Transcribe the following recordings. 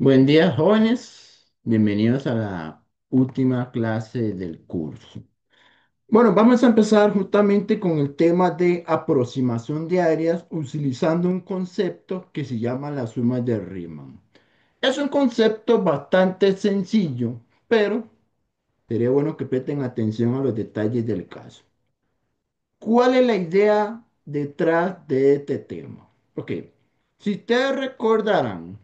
Buen día, jóvenes. Bienvenidos a la última clase del curso. Bueno, vamos a empezar justamente con el tema de aproximación de áreas utilizando un concepto que se llama la suma de Riemann. Es un concepto bastante sencillo, pero sería bueno que presten atención a los detalles del caso. ¿Cuál es la idea detrás de este tema? Ok, si ustedes recordarán,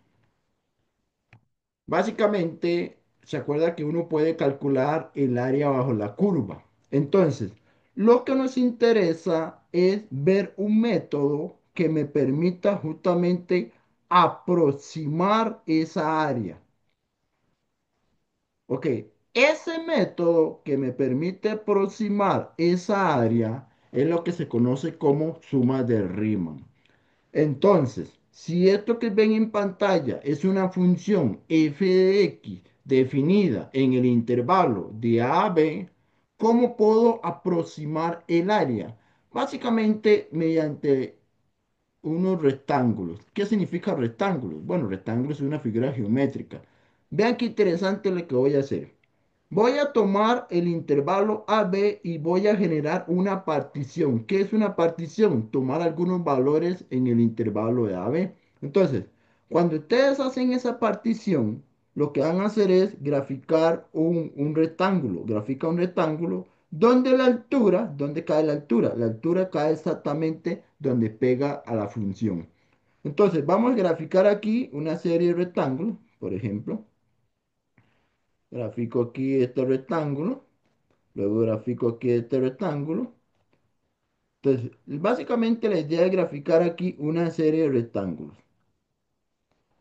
básicamente, se acuerda que uno puede calcular el área bajo la curva. Entonces, lo que nos interesa es ver un método que me permita justamente aproximar esa área. Ok, ese método que me permite aproximar esa área es lo que se conoce como suma de Riemann. Entonces, si esto que ven en pantalla es una función f de x definida en el intervalo de a a b, ¿cómo puedo aproximar el área? Básicamente mediante unos rectángulos. ¿Qué significa rectángulos? Bueno, rectángulos es una figura geométrica. Vean qué interesante lo que voy a hacer. Voy a tomar el intervalo AB y voy a generar una partición. ¿Qué es una partición? Tomar algunos valores en el intervalo de AB. Entonces, cuando ustedes hacen esa partición, lo que van a hacer es graficar un rectángulo. Grafica un rectángulo donde la altura, ¿dónde cae la altura? La altura cae exactamente donde pega a la función. Entonces, vamos a graficar aquí una serie de rectángulos, por ejemplo. Grafico aquí este rectángulo. Luego grafico aquí este rectángulo. Entonces, básicamente la idea es graficar aquí una serie de rectángulos.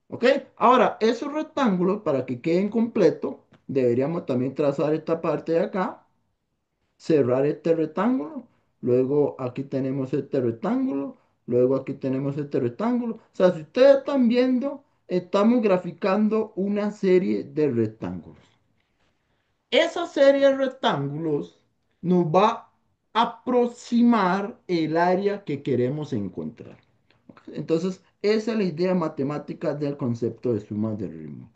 ¿Ok? Ahora, esos rectángulos, para que queden completos, deberíamos también trazar esta parte de acá, cerrar este rectángulo. Luego aquí tenemos este rectángulo. Luego aquí tenemos este rectángulo. O sea, si ustedes están viendo, estamos graficando una serie de rectángulos. Esa serie de rectángulos nos va a aproximar el área que queremos encontrar. Entonces, esa es la idea matemática del concepto de suma de ritmo.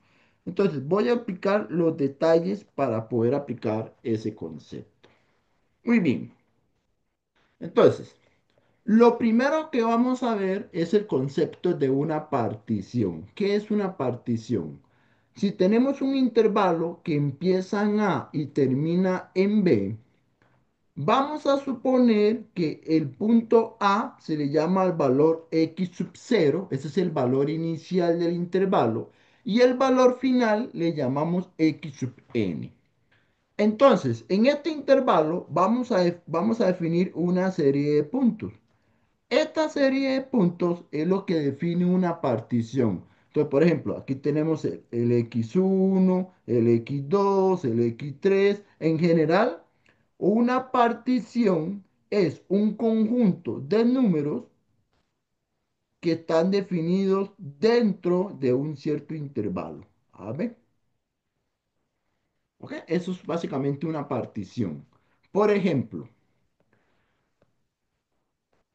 Entonces, voy a aplicar los detalles para poder aplicar ese concepto. Muy bien. Entonces, lo primero que vamos a ver es el concepto de una partición. ¿Qué es una partición? Si tenemos un intervalo que empieza en A y termina en B, vamos a suponer que el punto A se le llama el valor x sub 0, ese es el valor inicial del intervalo, y el valor final le llamamos x sub n. Entonces, en este intervalo vamos a definir una serie de puntos. Esta serie de puntos es lo que define una partición. Entonces, por ejemplo, aquí tenemos el X1, el X2, el X3. En general, una partición es un conjunto de números que están definidos dentro de un cierto intervalo. A ver, ¿ok? Eso es básicamente una partición. Por ejemplo,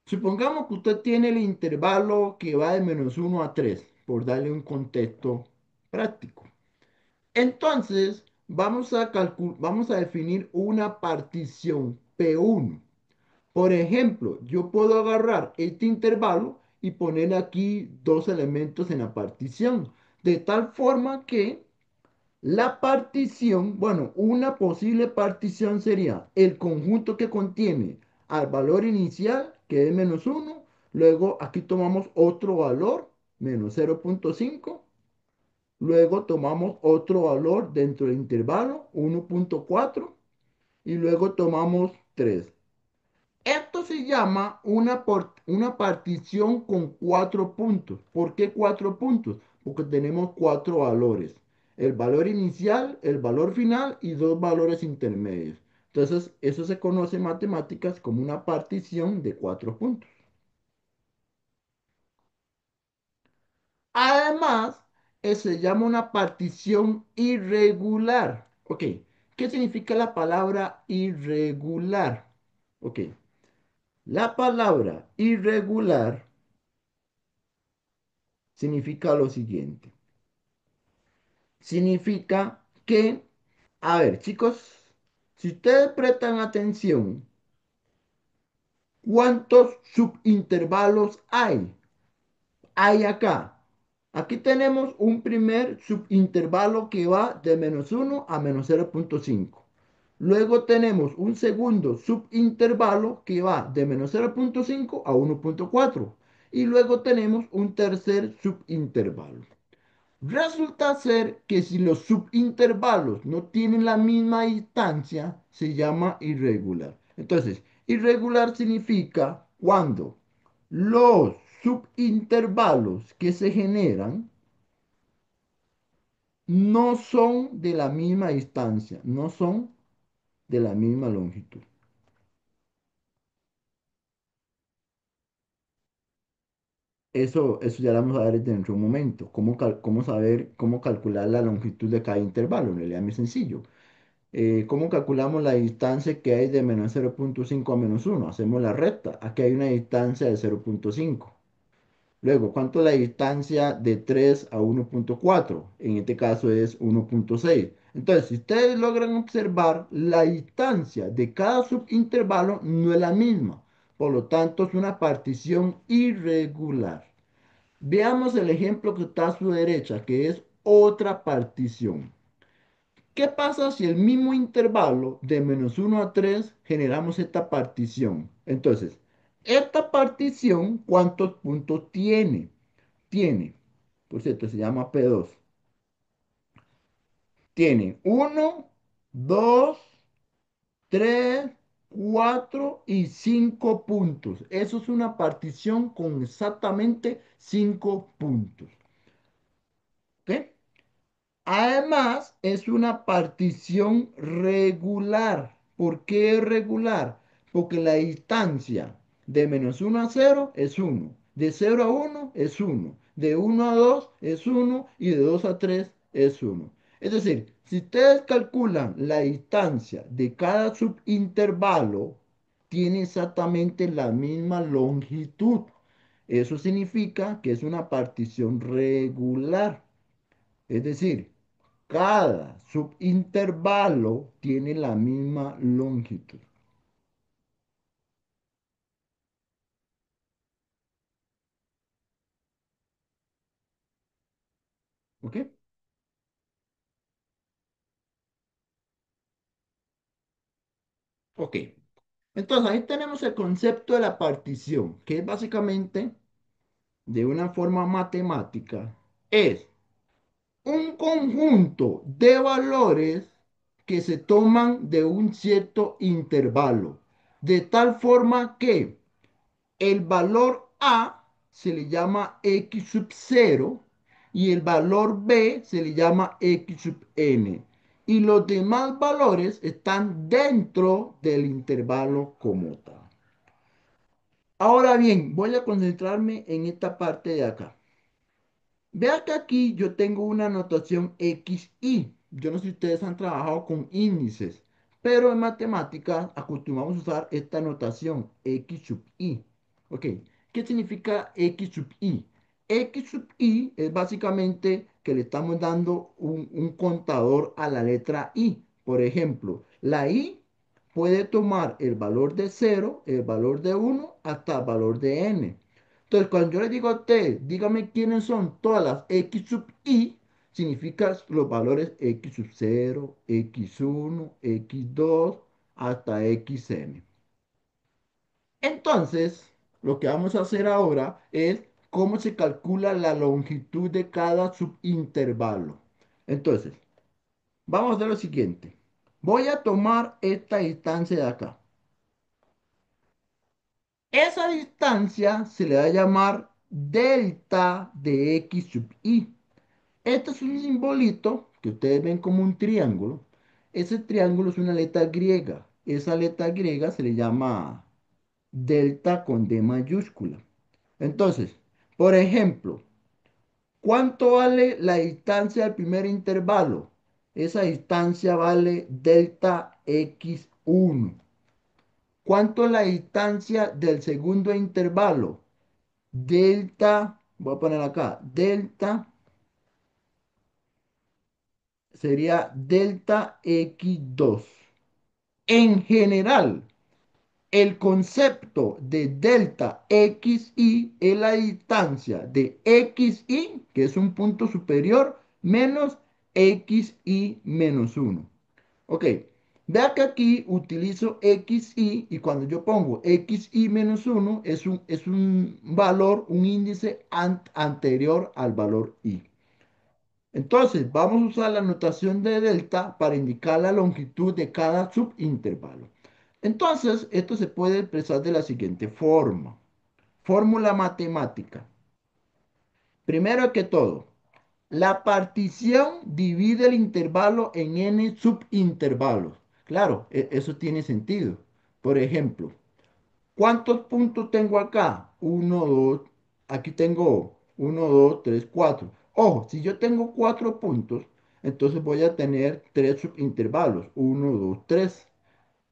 supongamos que usted tiene el intervalo que va de -1 a 3, por darle un contexto práctico. Entonces, vamos a definir una partición P1. Por ejemplo, yo puedo agarrar este intervalo y poner aquí dos elementos en la partición, de tal forma que la partición, bueno, una posible partición sería el conjunto que contiene al valor inicial, que es -1. Luego aquí tomamos otro valor, -0,5. Luego tomamos otro valor dentro del intervalo, 1,4. Y luego tomamos 3. Esto se llama una partición con 4 puntos. ¿Por qué 4 puntos? Porque tenemos cuatro valores. El valor inicial, el valor final y dos valores intermedios. Entonces, eso se conoce en matemáticas como una partición de 4 puntos. Además, se llama una partición irregular. Ok, ¿qué significa la palabra irregular? Ok, la palabra irregular significa lo siguiente. significa que, a ver, chicos, si ustedes prestan atención, ¿cuántos subintervalos hay acá? Aquí tenemos un primer subintervalo que va de -1 a -0,5. Luego tenemos un segundo subintervalo que va de -0,5 a 1,4. Y luego tenemos un tercer subintervalo. Resulta ser que si los subintervalos no tienen la misma distancia, se llama irregular. Entonces, irregular significa cuando los subintervalos que se generan no son de la misma distancia, no son de la misma longitud. Eso ya lo vamos a ver dentro de un momento. Cómo saber, cómo calcular la longitud de cada intervalo? En realidad es muy sencillo. ¿Cómo calculamos la distancia que hay de -0,5 a -1? Hacemos la recta. Aquí hay una distancia de 0,5. Luego, ¿cuánto es la distancia de 3 a 1,4? En este caso es 1,6. Entonces, si ustedes logran observar, la distancia de cada subintervalo no es la misma. Por lo tanto, es una partición irregular. Veamos el ejemplo que está a su derecha, que es otra partición. ¿Qué pasa si el mismo intervalo de -1 a 3 generamos esta partición? Entonces, esta partición, ¿cuántos puntos tiene? Tiene, por cierto, se llama P2. Tiene uno, 2, 3, 4 y 5 puntos. Eso es una partición con exactamente 5 puntos. ¿Ok? Además, es una partición regular. ¿Por qué regular? Porque la distancia de -1 a 0 es 1, de 0 a 1 es 1, de 1 a 2 es 1 y de 2 a 3 es 1. Es decir, si ustedes calculan la distancia de cada subintervalo, tiene exactamente la misma longitud. Eso significa que es una partición regular. Es decir, cada subintervalo tiene la misma longitud. ¿Ok? Ok. Entonces ahí tenemos el concepto de la partición, que es básicamente, de una forma matemática, es un conjunto de valores que se toman de un cierto intervalo, de tal forma que el valor A se le llama X sub 0 y el valor B se le llama X sub n. Y los demás valores están dentro del intervalo como tal. Ahora bien, voy a concentrarme en esta parte de acá. Vea que aquí yo tengo una notación XY. Yo no sé si ustedes han trabajado con índices, pero en matemáticas acostumbramos a usar esta notación X sub Y. Ok, ¿qué significa X sub Y? X sub Y es básicamente que le estamos dando un contador a la letra I. Por ejemplo, la I puede tomar el valor de 0, el valor de 1, hasta el valor de n. Entonces, cuando yo le digo a usted, dígame quiénes son todas las X sub I, significa los valores X sub 0, X1, X2, hasta Xn. Entonces, lo que vamos a hacer ahora es cómo se calcula la longitud de cada subintervalo. Entonces, vamos a hacer lo siguiente. Voy a tomar esta distancia de acá. Esa distancia se le va a llamar delta de X sub I. Este es un simbolito que ustedes ven como un triángulo. Ese triángulo es una letra griega. Esa letra griega se le llama delta con D mayúscula. Entonces, por ejemplo, ¿cuánto vale la distancia del primer intervalo? Esa distancia vale delta x1. ¿Cuánto es la distancia del segundo intervalo? Delta, voy a poner acá, delta sería delta x2. En general, el concepto de delta xi es la distancia de xi, que es un punto superior, menos xi menos uno. Ok, vea que aquí utilizo xi y cuando yo pongo xi menos uno es un valor, un índice anterior al valor i. Entonces, vamos a usar la notación de delta para indicar la longitud de cada subintervalo. Entonces, esto se puede expresar de la siguiente forma. Fórmula matemática. Primero que todo, la partición divide el intervalo en n subintervalos. Claro, eso tiene sentido. Por ejemplo, ¿cuántos puntos tengo acá? Uno, 2. Aquí tengo uno, 2, 3, 4. Ojo, si yo tengo 4 puntos, entonces voy a tener 3 subintervalos. Uno, 2, 3.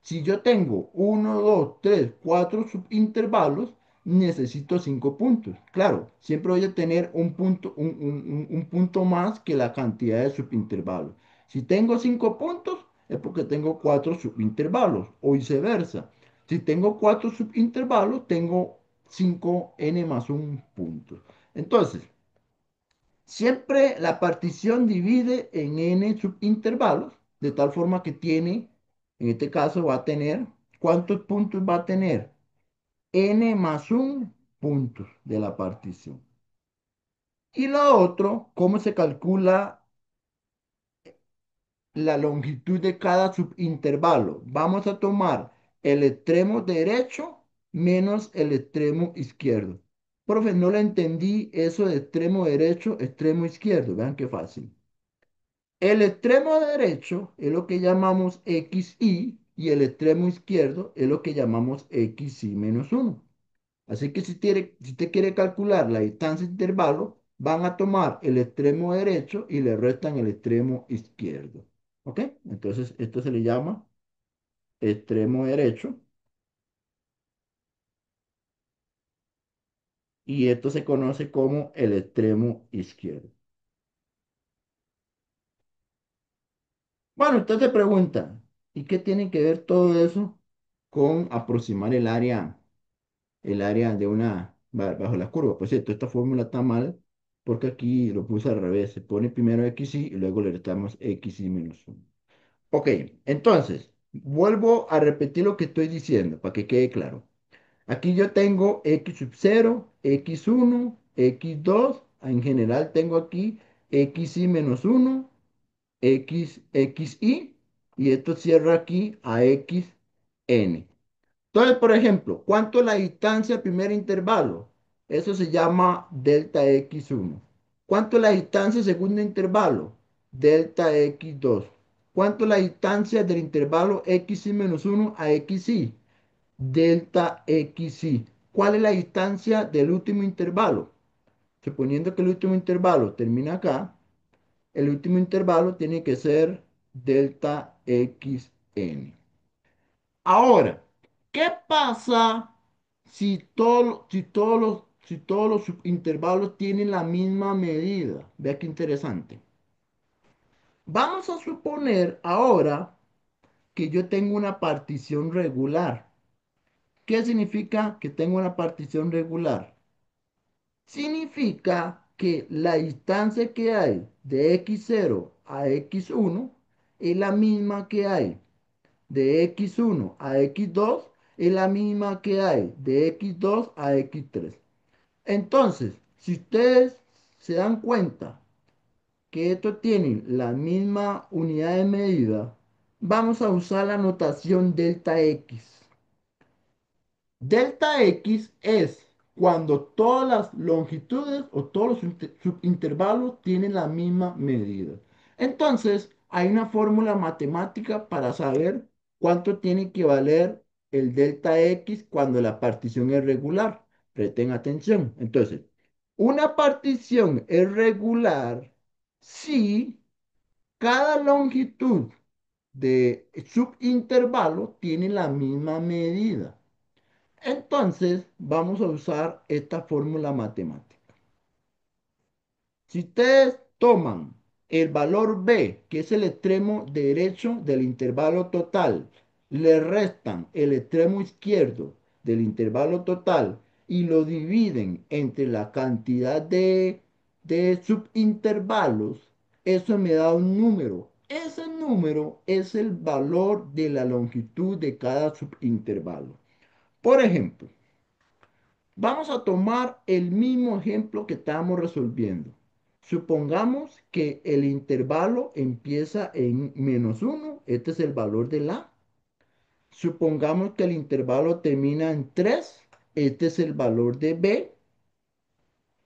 Si yo tengo uno, 2, 3, 4 subintervalos, necesito 5 puntos. Claro, siempre voy a tener un punto, un punto más que la cantidad de subintervalos. Si tengo 5 puntos, es porque tengo 4 subintervalos, o viceversa. Si tengo 4 subintervalos, tengo 5n más un punto. Entonces, siempre la partición divide en n subintervalos, de tal forma que tiene, en este caso va a tener, ¿cuántos puntos va a tener? N más un puntos de la partición. Y lo otro, ¿cómo se calcula la longitud de cada subintervalo? Vamos a tomar el extremo derecho menos el extremo izquierdo. Profe, no le entendí eso de extremo derecho, extremo izquierdo. Vean qué fácil. El extremo derecho es lo que llamamos xi y el extremo izquierdo es lo que llamamos xi menos uno. Así que si usted quiere calcular la distancia de intervalo, van a tomar el extremo derecho y le restan el extremo izquierdo. ¿Ok? Entonces, esto se le llama extremo derecho y esto se conoce como el extremo izquierdo. Bueno, usted se pregunta, ¿y qué tiene que ver todo eso con aproximar el área de una bajo la curva? Por cierto, esta fórmula está mal porque aquí lo puse al revés. Se pone primero xy y luego le restamos xy menos uno. Ok, entonces, vuelvo a repetir lo que estoy diciendo para que quede claro. Aquí yo tengo x sub 0, x1, x2. En general tengo aquí xy menos uno, xy. Y esto cierra aquí a xn. Entonces, por ejemplo, ¿cuánto es la distancia al primer intervalo? Eso se llama delta x1. ¿Cuánto es la distancia al segundo intervalo? Delta x2. ¿Cuánto es la distancia del intervalo xy menos uno a xy? Delta xy. ¿Cuál es la distancia del último intervalo? Suponiendo que el último intervalo termina acá, el último intervalo tiene que ser delta xn. Ahora, ¿qué pasa si todos los subintervalos tienen la misma medida? Vea qué interesante. Vamos a suponer ahora que yo tengo una partición regular. ¿Qué significa que tengo una partición regular? Significa que la distancia que hay de x0 a x1 es la misma que hay de x1 a x2 es la misma que hay de x2 a x3. Entonces, si ustedes se dan cuenta que estos tienen la misma unidad de medida, vamos a usar la notación delta x. Delta X es cuando todas las longitudes o todos los subintervalos tienen la misma medida. Entonces, hay una fórmula matemática para saber cuánto tiene que valer el delta X cuando la partición es regular. Presten atención. Entonces, una partición es regular si cada longitud de subintervalo tiene la misma medida. Entonces, vamos a usar esta fórmula matemática. Si ustedes toman el valor B, que es el extremo derecho del intervalo total, le restan el extremo izquierdo del intervalo total y lo dividen entre la cantidad de subintervalos, eso me da un número. Ese número es el valor de la longitud de cada subintervalo. Por ejemplo, vamos a tomar el mismo ejemplo que estamos resolviendo. Supongamos que el intervalo empieza en -1, este es el valor de la. Supongamos que el intervalo termina en 3, este es el valor de b.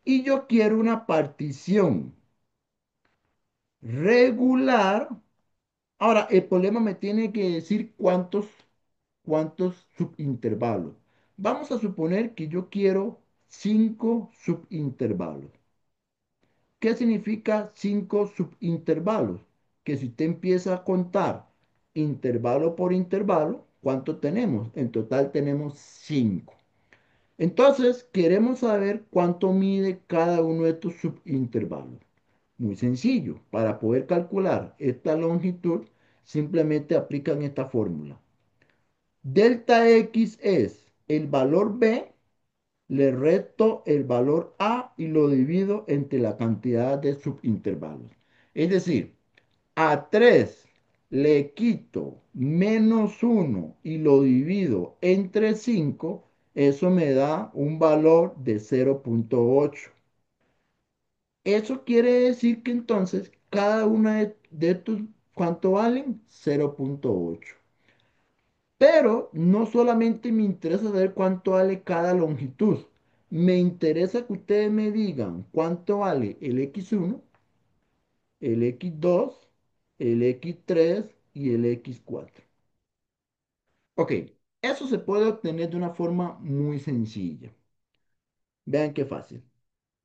Y yo quiero una partición regular. Ahora, el problema me tiene que decir cuántos subintervalos. Vamos a suponer que yo quiero 5 subintervalos. ¿Qué significa 5 subintervalos? Que si usted empieza a contar intervalo por intervalo, ¿cuánto tenemos? En total tenemos 5. Entonces, queremos saber cuánto mide cada uno de estos subintervalos. Muy sencillo. Para poder calcular esta longitud, simplemente aplican esta fórmula. Delta X es el valor B, le resto el valor A y lo divido entre la cantidad de subintervalos. Es decir, a 3 le quito -1 y lo divido entre 5, eso me da un valor de 0,8. Eso quiere decir que entonces cada una de estos, ¿cuánto valen? 0,8. Pero no solamente me interesa saber cuánto vale cada longitud. Me interesa que ustedes me digan cuánto vale el X1, el X2, el X3 y el X4. Ok, eso se puede obtener de una forma muy sencilla. Vean qué fácil.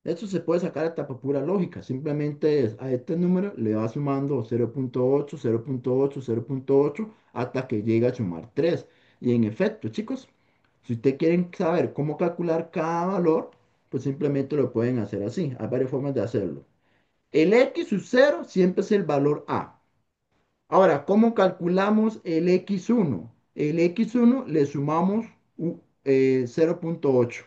Esto se puede sacar hasta por pura lógica. Simplemente a este número le va sumando 0,8, 0,8, 0,8 hasta que llegue a sumar 3. Y en efecto, chicos, si ustedes quieren saber cómo calcular cada valor, pues simplemente lo pueden hacer así. Hay varias formas de hacerlo. El X sub 0 siempre es el valor A. Ahora, ¿cómo calculamos el X1? El X1 le sumamos 0,8.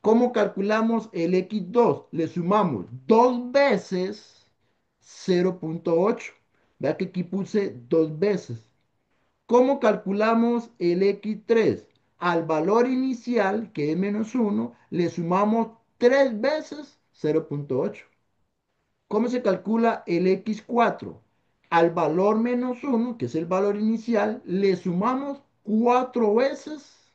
¿Cómo calculamos el X2? Le sumamos 2 veces 0,8. Vea que aquí puse 2 veces. ¿Cómo calculamos el X3? Al valor inicial, que es -1, le sumamos 3 veces 0,8. ¿Cómo se calcula el X4? Al valor -1, que es el valor inicial, le sumamos 4 veces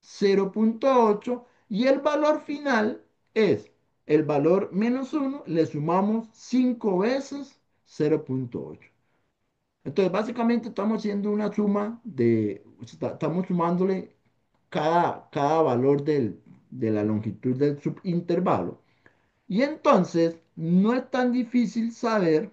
0,8 y el valor final es el valor -1, le sumamos 5 veces 0,8. Entonces, básicamente estamos haciendo una suma estamos sumándole cada valor de la longitud del subintervalo. Y entonces, no es tan difícil saber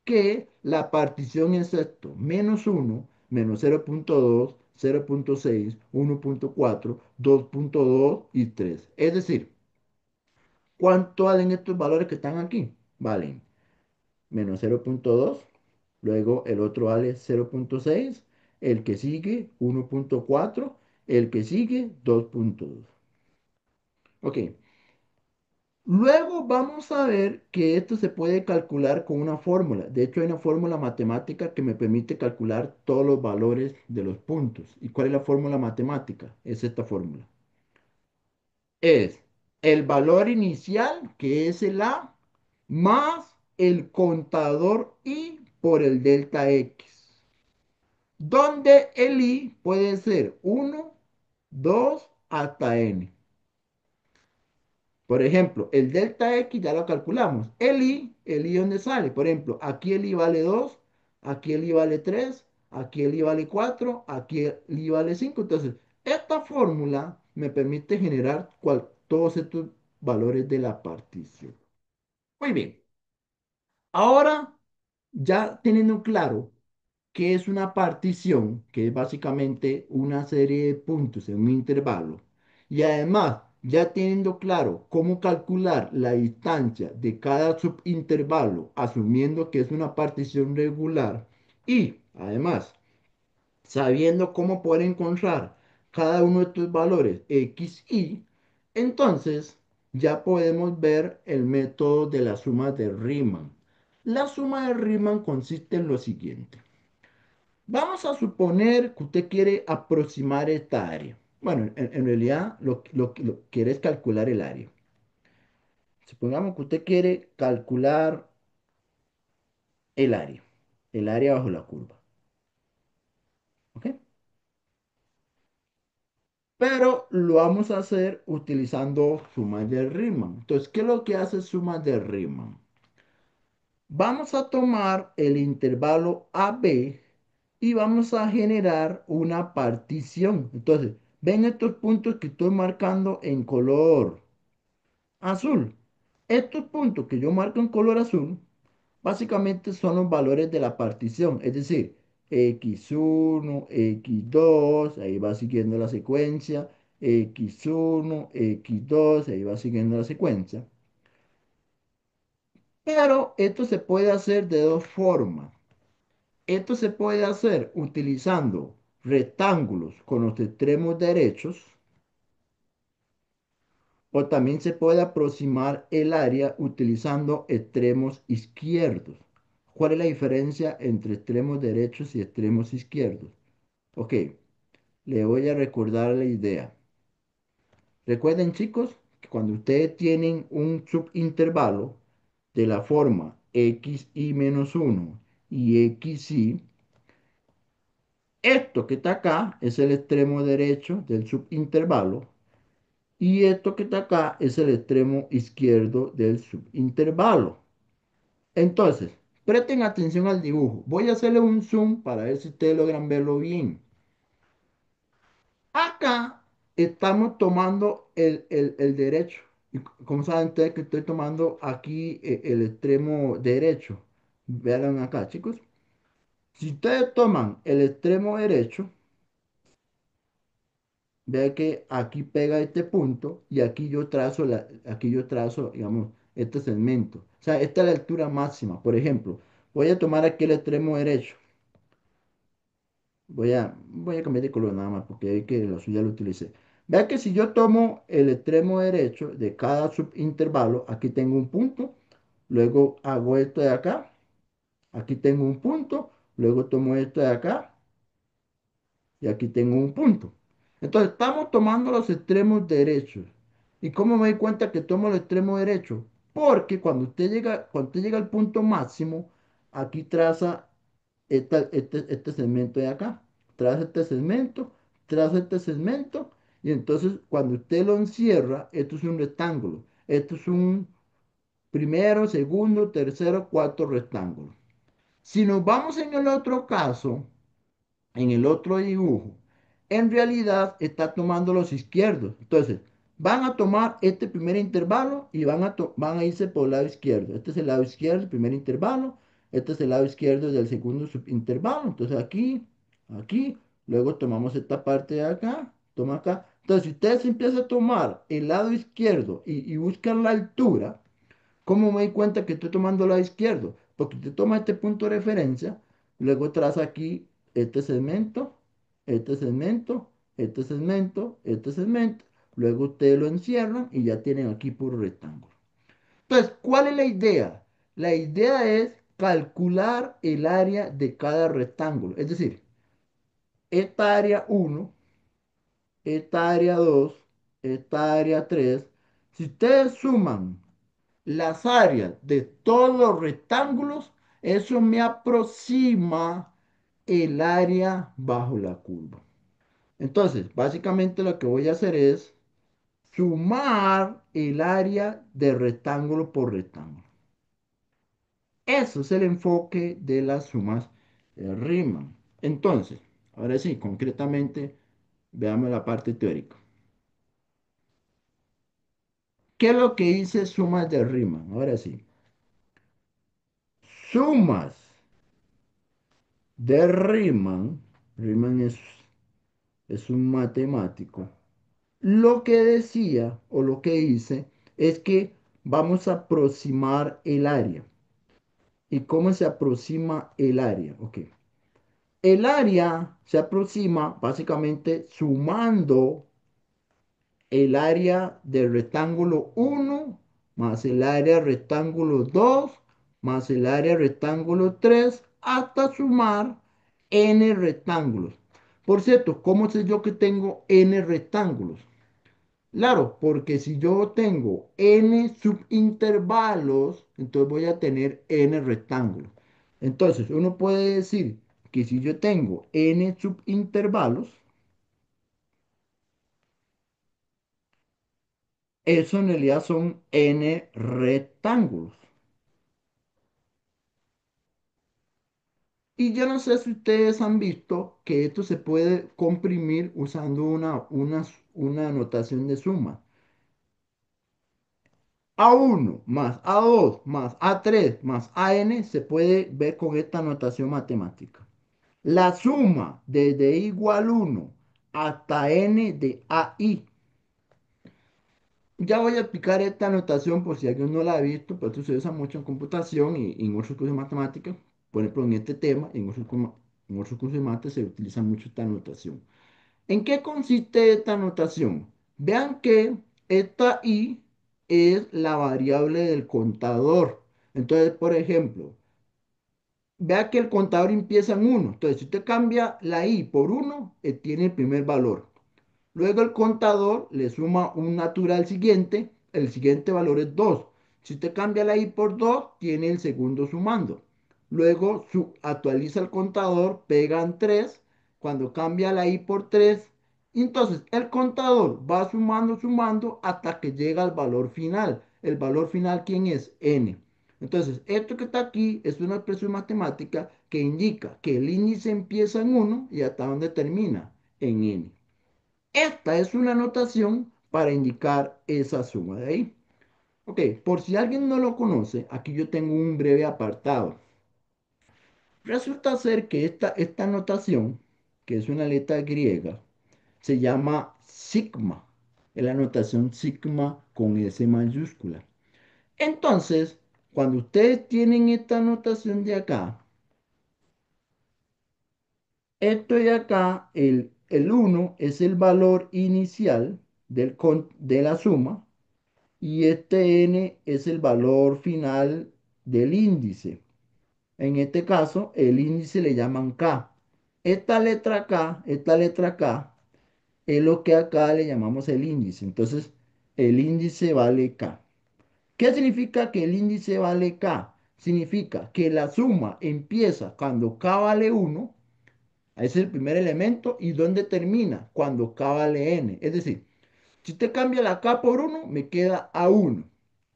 que la partición es esto, -1, -0,2, 0,6, 1,4, 2,2 y 3. Es decir, ¿cuánto valen estos valores que están aquí? Valen -0,2, luego el otro vale 0,6, el que sigue 1,4, el que sigue 2,2. Ok, luego vamos a ver que esto se puede calcular con una fórmula. De hecho, hay una fórmula matemática que me permite calcular todos los valores de los puntos. ¿Y cuál es la fórmula matemática? Es esta fórmula. Es el valor inicial, que es el A, más el contador I por el delta X, donde el I puede ser 1, 2 hasta n. Por ejemplo, el delta X ya lo calculamos. El I ¿dónde sale? Por ejemplo, aquí el I vale 2, aquí el I vale 3, aquí el I vale 4, aquí el I vale 5. Entonces, esta fórmula me permite generar todos estos valores de la partición. Muy bien. Ahora, ya teniendo claro qué es una partición, que es básicamente una serie de puntos en un intervalo, y además Ya teniendo claro cómo calcular la distancia de cada subintervalo, asumiendo que es una partición regular, y además sabiendo cómo poder encontrar cada uno de estos valores x, y, entonces ya podemos ver el método de la suma de Riemann. La suma de Riemann consiste en lo siguiente. Vamos a suponer que usted quiere aproximar esta área. Bueno, en realidad lo que quiere es calcular el área. Supongamos que usted quiere calcular el área bajo la curva. ¿Ok? Pero lo vamos a hacer utilizando sumas de Riemann. Entonces, ¿qué es lo que hace sumas de Riemann? Vamos a tomar el intervalo AB y vamos a generar una partición. Entonces, ven estos puntos que estoy marcando en color azul. Estos puntos que yo marco en color azul, básicamente son los valores de la partición, es decir, x1, x2, ahí va siguiendo la secuencia, x1, x2, ahí va siguiendo la secuencia. Pero esto se puede hacer de dos formas. Esto se puede hacer utilizando rectángulos con los extremos derechos, o también se puede aproximar el área utilizando extremos izquierdos. ¿Cuál es la diferencia entre extremos derechos y extremos izquierdos? Ok, le voy a recordar la idea. Recuerden, chicos, que cuando ustedes tienen un subintervalo de la forma xy-1 y xy, esto que está acá es el extremo derecho del subintervalo y esto que está acá es el extremo izquierdo del subintervalo. Entonces, presten atención al dibujo. Voy a hacerle un zoom para ver si ustedes logran verlo bien. Acá estamos tomando el derecho. Y como saben ustedes que estoy tomando aquí el extremo derecho. Vean acá, chicos. Si ustedes toman el extremo derecho, vean que aquí pega este punto y aquí yo trazo, digamos, este segmento. O sea, esta es la altura máxima. Por ejemplo, voy a tomar aquí el extremo derecho. Voy a cambiar de color nada más porque hay que la suya lo utilicé. Vea que si yo tomo el extremo derecho de cada subintervalo, aquí tengo un punto, luego hago esto de acá, aquí tengo un punto, luego tomo esto de acá y aquí tengo un punto. Entonces estamos tomando los extremos derechos. ¿Y cómo me doy cuenta que tomo el extremo derecho? Porque cuando usted llega al punto máximo, aquí traza este segmento de acá. Traza este segmento, traza este segmento, y entonces cuando usted lo encierra, esto es un rectángulo. Esto es un primero, segundo, tercero, cuarto rectángulo. Si nos vamos en el otro caso, en el otro dibujo, en realidad está tomando los izquierdos. Entonces, van a tomar este primer intervalo y van a irse por el lado izquierdo. Este es el lado izquierdo del primer intervalo. Este es el lado izquierdo del segundo subintervalo. Entonces, aquí, luego tomamos esta parte de acá, toma acá. Entonces, si ustedes empiezan a tomar el lado izquierdo y buscan la altura, ¿cómo me doy cuenta que estoy tomando el lado izquierdo? Porque usted toma este punto de referencia, luego traza aquí este segmento, este segmento, este segmento, este segmento, luego ustedes lo encierran y ya tienen aquí puro rectángulo. Entonces, ¿cuál es la idea? La idea es calcular el área de cada rectángulo. Es decir, esta área 1, esta área 2, esta área 3. Si ustedes suman las áreas de todos los rectángulos, eso me aproxima el área bajo la curva. Entonces, básicamente lo que voy a hacer es sumar el área de rectángulo por rectángulo. Eso es el enfoque de las sumas Riemann. Entonces, ahora sí, concretamente, veamos la parte teórica. ¿Qué es lo que dice sumas de Riemann? Ahora sí. Sumas de Riemann, Riemann es un matemático, Lo que decía o lo que hice es que vamos a aproximar el área. ¿Y cómo se aproxima el área? Ok. El área se aproxima básicamente sumando el área del rectángulo uno más el área rectángulo 2 más el área rectángulo 3 hasta sumar n rectángulos. Por cierto, ¿cómo sé yo que tengo n rectángulos? Claro, porque si yo tengo n subintervalos, entonces voy a tener n rectángulos. Entonces, uno puede decir que si yo tengo n subintervalos, eso en realidad son n rectángulos. Y yo no sé si ustedes han visto que esto se puede comprimir usando una notación de suma. A1 más A2 más A3 más AN se puede ver con esta notación matemática. La suma desde igual 1 hasta n de AI. Ya voy a explicar esta notación por si alguien no la ha visto, pero esto se usa mucho en computación y en otros cursos de matemáticas. Por ejemplo, en este tema, en otros cursos de mate se utiliza mucho esta notación. ¿En qué consiste esta notación? Vean que esta i es la variable del contador. Entonces, por ejemplo, vea que el contador empieza en 1. Entonces, si usted cambia la i por 1, tiene el primer valor. Luego el contador le suma un natural siguiente, el siguiente valor es 2. Si usted cambia la i por 2, tiene el segundo sumando. Luego actualiza el contador, pegan 3. Cuando cambia la i por 3, entonces el contador va sumando, sumando hasta que llega al valor final. El valor final, ¿quién es? N. Entonces, esto que está aquí es una expresión matemática que indica que el índice empieza en 1 y hasta dónde termina, en n. Esta es una notación para indicar esa suma de ahí. Ok, por si alguien no lo conoce, aquí yo tengo un breve apartado. Resulta ser que esta notación, que es una letra griega, se llama sigma. Es la notación sigma con S mayúscula. Entonces, cuando ustedes tienen esta notación de acá, esto de acá, el 1 es el valor inicial de la suma. Y este n es el valor final del índice. En este caso, el índice le llaman K. Esta letra K es lo que acá le llamamos el índice. Entonces, el índice vale K. ¿Qué significa que el índice vale K? Significa que la suma empieza cuando K vale 1, ese es el primer elemento, y ¿dónde termina? Cuando K vale n. Es decir, si usted cambia la K por 1, me queda A1.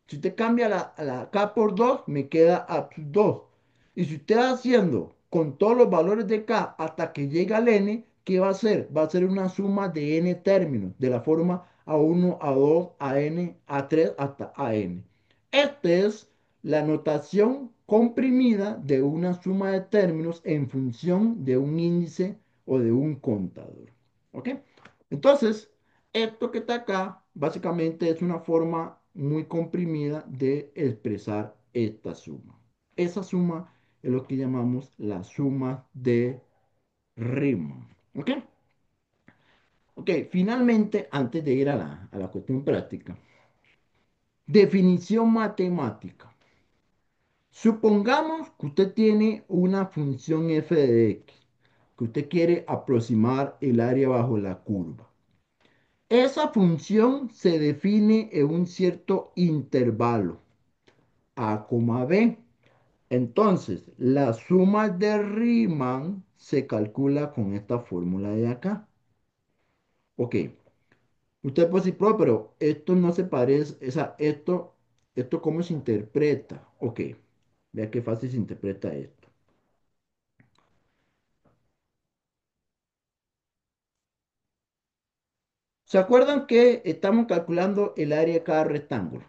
Si usted cambia la K por 2, me queda A2. Y si usted va haciendo con todos los valores de K hasta que llega al N, ¿qué va a hacer? Va a ser una suma de N términos, de la forma A1, A2, AN, A3 hasta AN. Esta es la notación comprimida de una suma de términos en función de un índice o de un contador. ¿Ok? Entonces, esto que está acá básicamente es una forma muy comprimida de expresar esta suma. Esa suma es lo que llamamos la suma de Riemann. ¿Ok? Ok, finalmente, antes de ir a la cuestión práctica, definición matemática. Supongamos que usted tiene una función f de x, que usted quiere aproximar el área bajo la curva. Esa función se define en un cierto intervalo, a, B. Entonces, la suma de Riemann se calcula con esta fórmula de acá. Ok, usted puede decir, pero esto no se parece, o sea, esto cómo se interpreta. Ok, vea qué fácil se interpreta esto. ¿Se acuerdan que estamos calculando el área de cada rectángulo?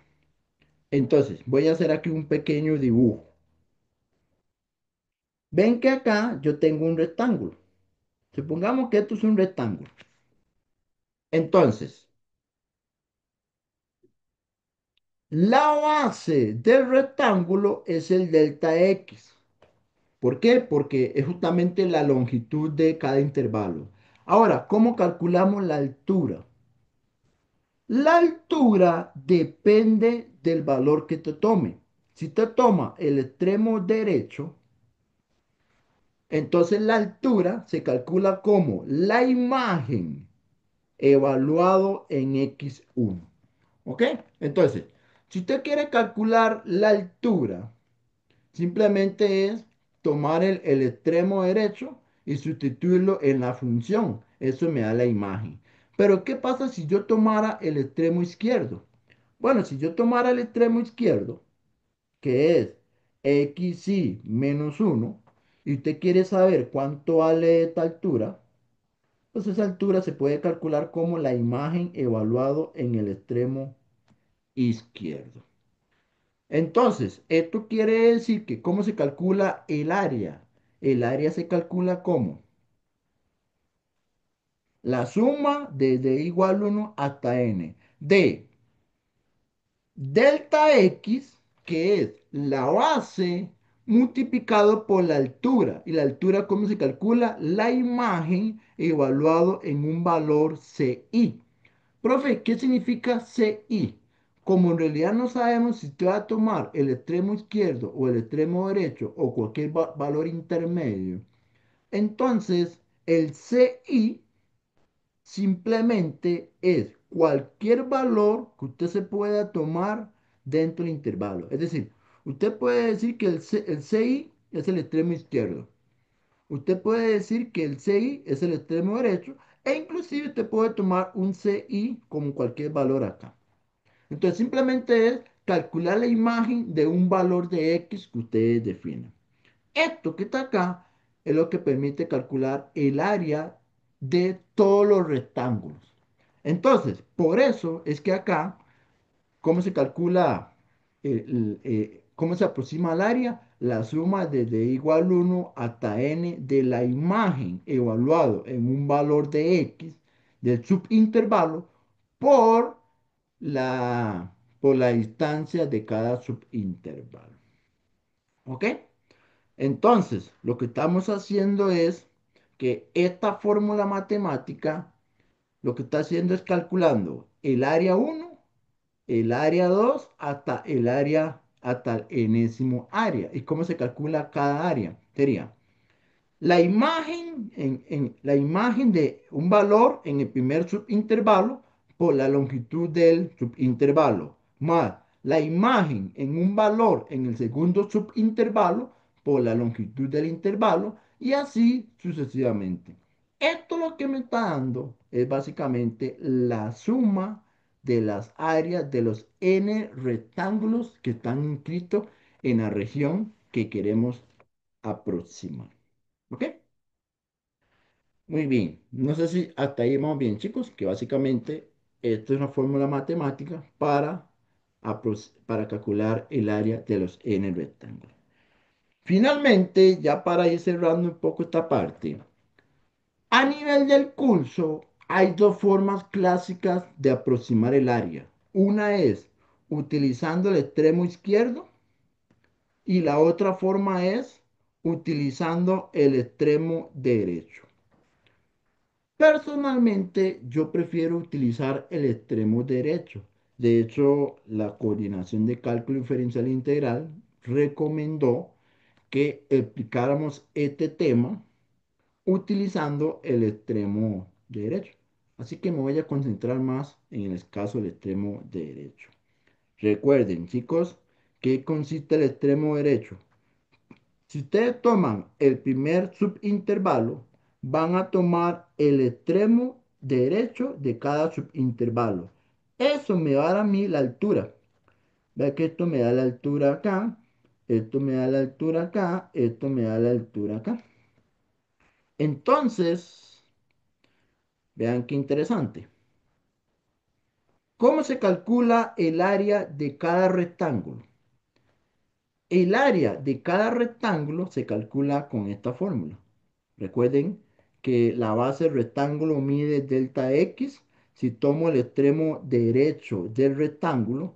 Entonces, voy a hacer aquí un pequeño dibujo. Ven que acá yo tengo un rectángulo. Supongamos que esto es un rectángulo. Entonces, La base del rectángulo es el delta X. ¿Por qué? Porque es justamente la longitud de cada intervalo. Ahora, ¿cómo calculamos la altura? La altura depende del valor que te tome. Si te toma el extremo derecho, entonces la altura se calcula como la imagen evaluado en x1. ¿Ok? Entonces, si usted quiere calcular la altura, simplemente es tomar el extremo derecho y sustituirlo en la función. Eso me da la imagen. Pero ¿qué pasa si yo tomara el extremo izquierdo? Bueno, si yo tomara el extremo izquierdo, que es xy menos 1, y usted quiere saber cuánto vale esta altura, pues esa altura se puede calcular como la imagen evaluado en el extremo izquierdo. Entonces, esto quiere decir que ¿cómo se calcula el área? El área se calcula como la suma desde igual 1 hasta n de delta X, que es la base, multiplicado por la altura. ¿Y la altura cómo se calcula? La imagen evaluado en un valor CI. Profe, ¿qué significa CI? Como en realidad no sabemos si te va a tomar el extremo izquierdo o el extremo derecho o cualquier valor intermedio, entonces el CI simplemente es cualquier valor que usted se pueda tomar dentro del intervalo. Es decir, usted puede decir que el CI es el extremo izquierdo. Usted puede decir que el CI es el extremo derecho e inclusive usted puede tomar un CI como cualquier valor acá. Entonces simplemente es calcular la imagen de un valor de X que ustedes definen. Esto que está acá es lo que permite calcular el área de todos los rectángulos. Entonces, por eso es que acá, ¿cómo se calcula, cómo se aproxima al área? La suma desde igual 1 hasta n de la imagen evaluado en un valor de x del subintervalo por la, por la distancia de cada subintervalo. ¿Ok? Entonces, lo que estamos haciendo es que esta fórmula matemática lo que está haciendo es calculando el área 1, el área 2 hasta el área, hasta el enésimo área. ¿Y cómo se calcula cada área? Sería la imagen, la imagen de un valor en el primer subintervalo por la longitud del subintervalo, más la imagen en un valor en el segundo subintervalo por la longitud del intervalo y así sucesivamente. Esto lo que me está dando es básicamente la suma de las áreas de los n rectángulos que están inscritos en la región que queremos aproximar. ¿Ok? Muy bien. No sé si hasta ahí vamos bien, chicos, que básicamente esto es una fórmula matemática para calcular el área de los n rectángulos. Finalmente, ya para ir cerrando un poco esta parte, a nivel del curso hay dos formas clásicas de aproximar el área. Una es utilizando el extremo izquierdo y la otra forma es utilizando el extremo derecho. Personalmente, yo prefiero utilizar el extremo derecho. De hecho, la coordinación de cálculo diferencial integral recomendó que explicáramos este tema utilizando el extremo derecho. Así que me voy a concentrar más en el caso del extremo derecho. Recuerden, chicos, ¿qué consiste el extremo derecho? Si ustedes toman el primer subintervalo, van a tomar el extremo derecho de cada subintervalo. Eso me va a dar a mí la altura. Vea que esto me da la altura acá, esto me da la altura acá, esto me da la altura acá. Entonces, vean qué interesante. ¿Cómo se calcula el área de cada rectángulo? El área de cada rectángulo se calcula con esta fórmula. Recuerden que la base del rectángulo mide delta X. Si tomo el extremo derecho del rectángulo,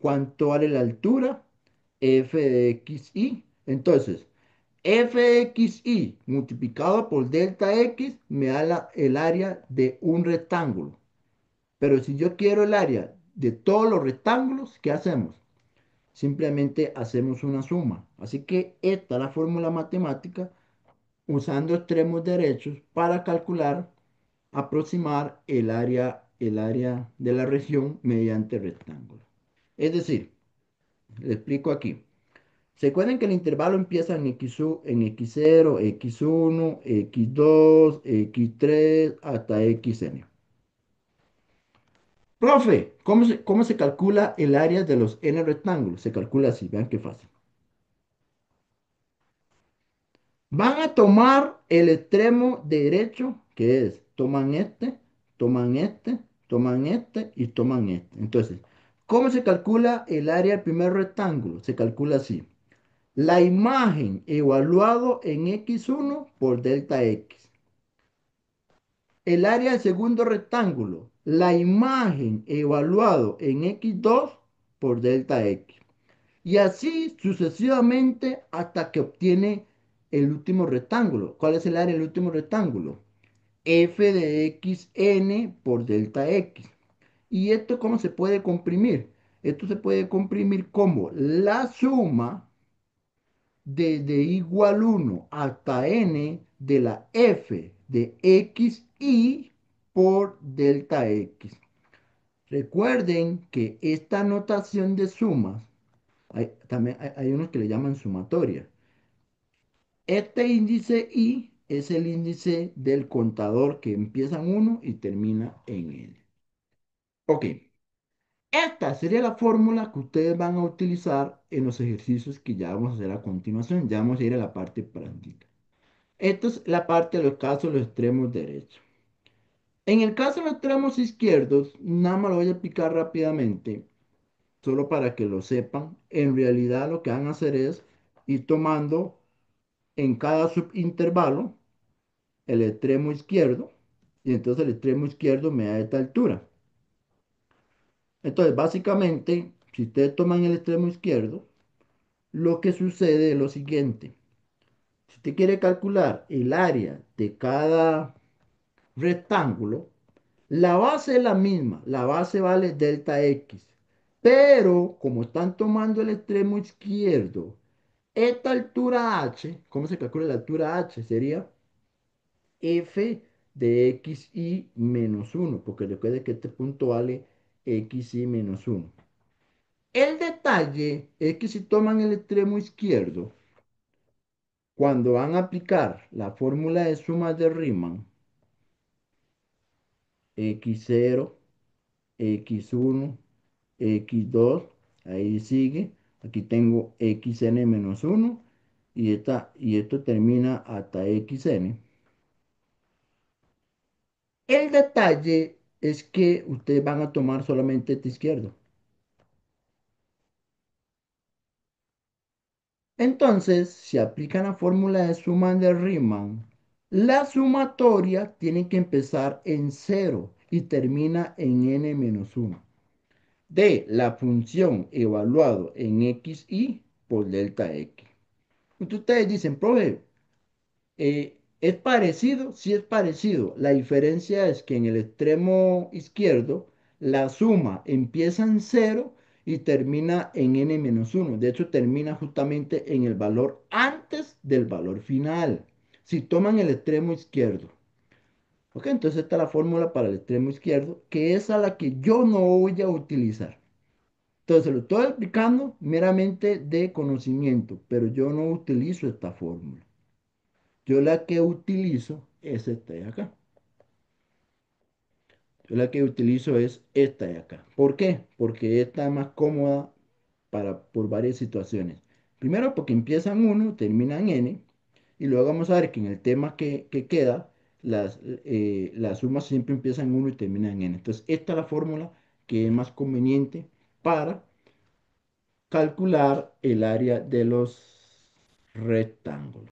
¿Cuánto vale la altura? F de xy. Entonces, f de xy multiplicado por delta x me da el área de un rectángulo. Pero si yo quiero el área de todos los rectángulos, ¿qué hacemos? Simplemente hacemos una suma. Así que esta es la fórmula matemática usando extremos derechos para calcular, aproximar el área de la región mediante rectángulo. Es decir, le explico aquí. ¿Se acuerdan que el intervalo empieza en en x0, x1, x2, x3 hasta xn? Profe, cómo se calcula el área de los n rectángulos? Se calcula así, vean qué fácil. Van a tomar el extremo derecho, que es, toman este, toman este y toman este. Entonces, ¿cómo se calcula el área del primer rectángulo? Se calcula así. La imagen evaluado en x1 por delta x. El área del segundo rectángulo. La imagen evaluado en x2 por delta x. Y así sucesivamente hasta que obtiene el último rectángulo. ¿Cuál es el área del último rectángulo? F de xn por delta x. ¿Y esto cómo se puede comprimir? Esto se puede comprimir como la suma desde igual 1 hasta n de la f de xy por delta x. Recuerden que esta notación de sumas, también hay unos que le llaman sumatoria. Este índice y es el índice del contador que empieza en 1 y termina en n. Ok, esta sería la fórmula que ustedes van a utilizar en los ejercicios que ya vamos a hacer a continuación. Ya vamos a ir a la parte práctica. Esta es la parte de los casos de los extremos derechos. En el caso de los extremos izquierdos, nada más lo voy a explicar rápidamente, solo para que lo sepan. En realidad lo que van a hacer es ir tomando en cada subintervalo el extremo izquierdo, y entonces el extremo izquierdo me da esta altura. Entonces, básicamente, si ustedes toman el extremo izquierdo, lo que sucede es lo siguiente. Si usted quiere calcular el área de cada rectángulo, la base es la misma, la base vale delta x, pero como están tomando el extremo izquierdo, esta altura h, ¿cómo se calcula la altura h? Sería f de xy menos 1, porque recuerde que este punto vale xy menos 1. El detalle es que si toman el extremo izquierdo, cuando van a aplicar la fórmula de sumas de Riemann, x0, x1, x2, ahí sigue, aquí tengo xn menos 1 y esto termina hasta xn. El detalle es que ustedes van a tomar solamente este izquierdo. Entonces, si aplican la fórmula de suma de Riemann, la sumatoria tiene que empezar en cero y termina en n menos 1 de la función evaluado en xy por delta x. Entonces ustedes dicen, profe, ¿es parecido? Sí es parecido. La diferencia es que en el extremo izquierdo la suma empieza en cero y termina en n menos 1. De hecho, termina justamente en el valor antes del valor final. Si toman el extremo izquierdo. Ok, entonces esta es la fórmula para el extremo izquierdo, que es a la que yo no voy a utilizar. Entonces, lo estoy explicando meramente de conocimiento, pero yo no utilizo esta fórmula. Yo la que utilizo es esta de acá. Yo la que utilizo es esta de acá. ¿Por qué? Porque esta es más cómoda por varias situaciones. Primero, porque empieza en 1, termina en n. Y luego vamos a ver que en el tema que queda, las sumas siempre empiezan en 1 y terminan en n. Entonces, esta es la fórmula que es más conveniente para calcular el área de los rectángulos.